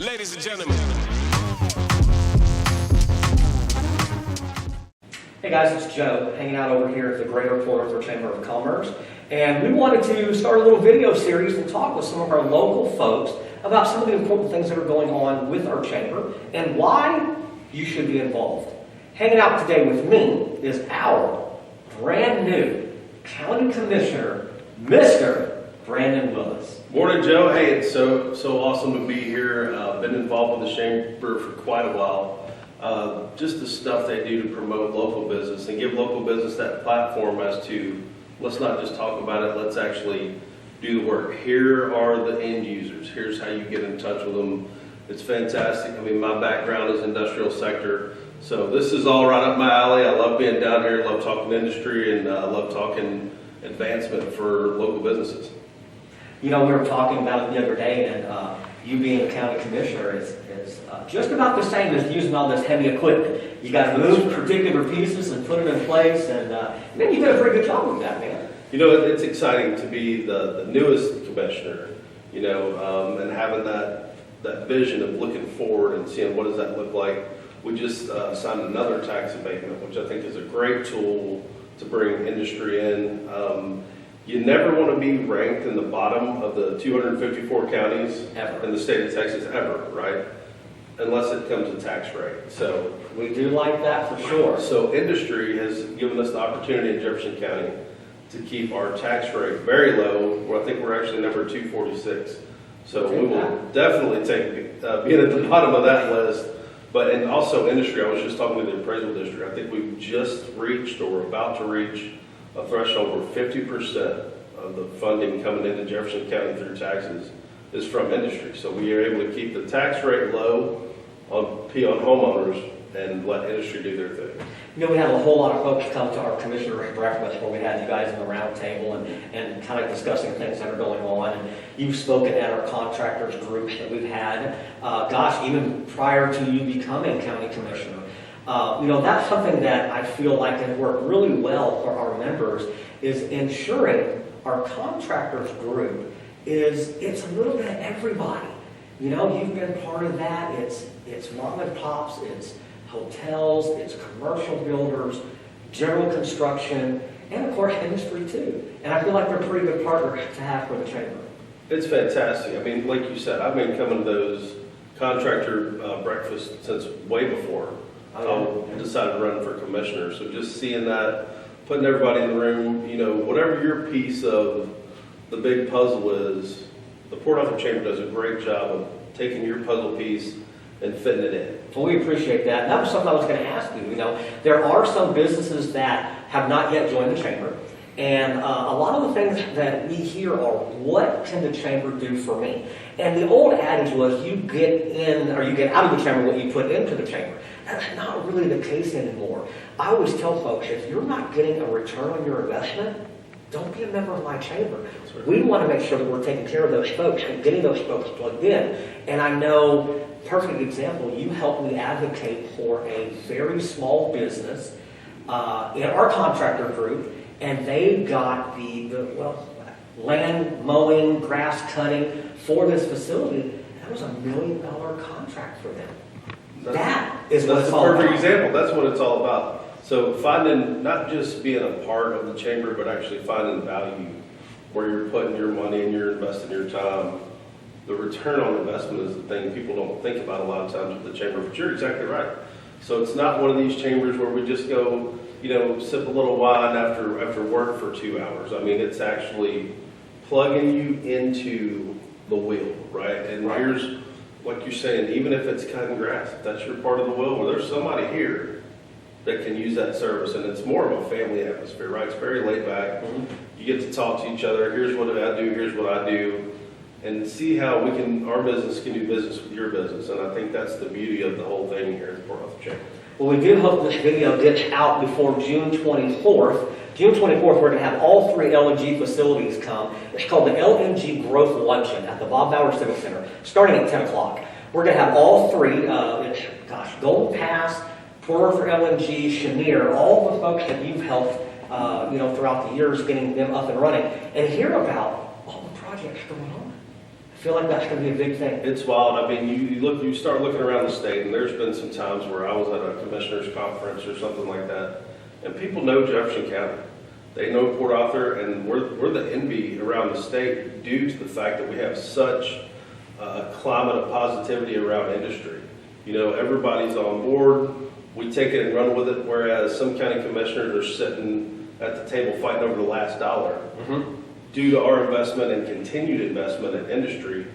Ladies and gentlemen. Hey guys, it's Joe, hanging out over here at the Greater Port Arthur Chamber of Commerce. And we wanted to start a little video series and talk with some of our local folks about some of the important things that are going on with our chamber and why you should be involved. Hanging out today with me is our brand new County Commissioner, Mr. Brandon Willis. Morning, Joe. Hey, it's so awesome to be here. Been involved with the chamber for quite a while. Just the stuff they do to promote local business and give local business that platform as to, let's not just talk about it, let's actually do the work. Here are the end users. Here's how you get in touch with them. It's fantastic. I mean, my background is industrial sector, so this is all right up my alley. I love being down here, love talking industry, and I love talking advancement for local businesses. You know, we were talking about it the other day, and you being a county commissioner is just about the same as using all this heavy equipment. You got to move particular pieces and put it in place, and then you did a pretty good job with that, man. You know, it's exciting to be the newest commissioner, you know, and having that vision of looking forward and seeing what does that look like. We just signed another tax abatement, which I think is a great tool to bring industry in. You never want to be ranked in the bottom of the 254 counties Ever. in the state of Texas ever, right? Unless it comes to tax rate. So We do like that for sure. So industry has given us the opportunity in Jefferson County to keep our tax rate very low. Where I think we're actually number 246. So we will definitely take being at the bottom of that list. But and also industry, I was just talking to the appraisal district. I think we've just reached or we're about to reach a threshold where 50% of the funding coming into Jefferson County through taxes is from industry. So we are able to keep the tax rate low on homeowners and let industry do their thing. You know, we had a whole lot of folks come to our commissioner's breakfast where we had you guys in the round table and kind of discussing things that are going on. And you've spoken at our contractors groups that we've had, even prior to you becoming county commissioner. You know, that's something that I feel like has worked really well for our members is ensuring our contractors group it's a little bit of everybody. You know, you've been part of that. It's mom and pops, it's hotels, it's commercial builders, general construction, and of course industry too. And I feel like they're a pretty good partner to have for the chamber. It's fantastic. I mean, like you said, I've been coming to those contractor breakfasts since way before I decided to run for commissioner. So just seeing that, putting everybody in the room, you know, whatever your piece of the big puzzle is, the Port Arthur Chamber does a great job of taking your puzzle piece and fitting it in. Well, we appreciate that. That was something I was going to ask you. You know, there are some businesses that have not yet joined the chamber, and a lot of the things that we hear are, what can the chamber do for me? And the old adage was, you get in or you get out of the chamber what you put into the chamber. That's not really the case anymore. I always tell folks, if you're not getting a return on your investment, don't be a member of my chamber. Right. We want to make sure that we're taking care of those folks and getting those folks plugged in. And I know, perfect example, you helped me advocate for a very small business in our contractor group, and they got the land mowing, grass cutting for this facility. That was $1 million contract for them. That is what it's all about. That's a perfect example. That's what it's all about. So finding, not just being a part of the chamber, but actually finding value where you're putting your money and you're investing your time. The return on investment is the thing people don't think about a lot of times with the chamber, but you're exactly right. So it's not one of these chambers where we just go, you know, sip a little wine after work for 2 hours. I mean, it's actually plugging you into the wheel, right? And Right. Here's, like you're saying, even if it's cutting grass, if that's your part of the wheel, well, there's somebody here that can use that service, and it's more of a family atmosphere, right? It's very laid back. Mhm. You get to talk to each other. Here's what I do. Here's what I do, and see how our business can do business with your business. And I think that's the beauty of the whole thing here at Port Arthur Chamber. Well, we do hope this video gets out before June 24th. June 24th, we're going to have all 3 LNG facilities come. It's called the LNG Growth Luncheon at the Bob Bauer Civic Center, starting at 10 o'clock. We're going to have all 3, Golden Pass, Port Arthur LNG, Cheniere, all the folks that you've helped, throughout the years, getting them up and running, and hear about all the projects going on. feel like that's going to be a big thing. It's wild. I mean, you start looking around the state, and there's been some times where I was at a commissioner's conference or something like that, and people know Jefferson County. They know Port Arthur, and we're the envy around the state due to the fact that we have such a climate of positivity around industry. You know, everybody's on board. We take it and run with it, whereas some county commissioners are sitting at the table fighting over the last dollar. Due to our investment and continued investment in industry,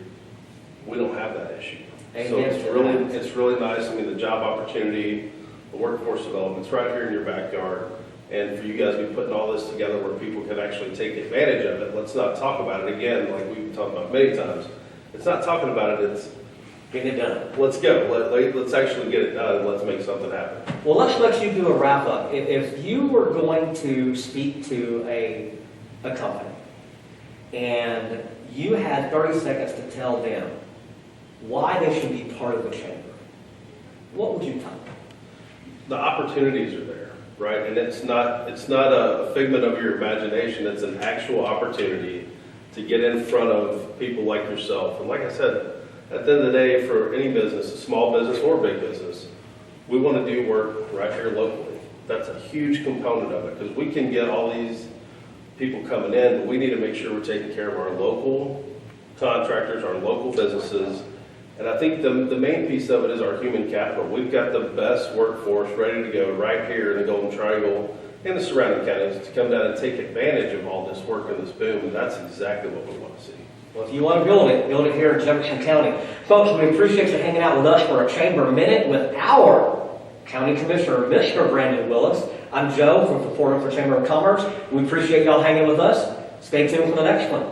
we don't have that issue. So it's really nice. I mean, the job opportunity, the workforce development's right here in your backyard. And for you guys to be putting all this together where people can actually take advantage of it, let's not talk about it again like we've talked about many times. It's not talking about it, it's Getting it done. let's go. Let's actually get it done and let's make something happen. Well, let's let you do a wrap up. If you were going to speak to a company and you had 30 seconds to tell them why they should be part of the chamber, what would you tell them? The opportunities are there, right? And it's not a figment of your imagination. It's an actual opportunity to get in front of people like yourself. And like I said, at the end of the day, for any business, a small business or a big business, we want to do work right here locally. That's a huge component of it, because we can get all these people coming in, but we need to make sure we're taking care of our local contractors, our local businesses. And I think the main piece of it is our human capital. We've got the best workforce ready to go right here in the Golden Triangle and the surrounding counties to come down and take advantage of all this work and this boom, and that's exactly what we want to see. Well, if you want to build it here in Jefferson County. Folks, we appreciate you hanging out with us for a Chamber Minute with our County Commissioner, Mr. Brandon Willis. I'm Joe from the Port Arthur Chamber of Commerce. We appreciate y'all hanging with us. Stay tuned for the next one.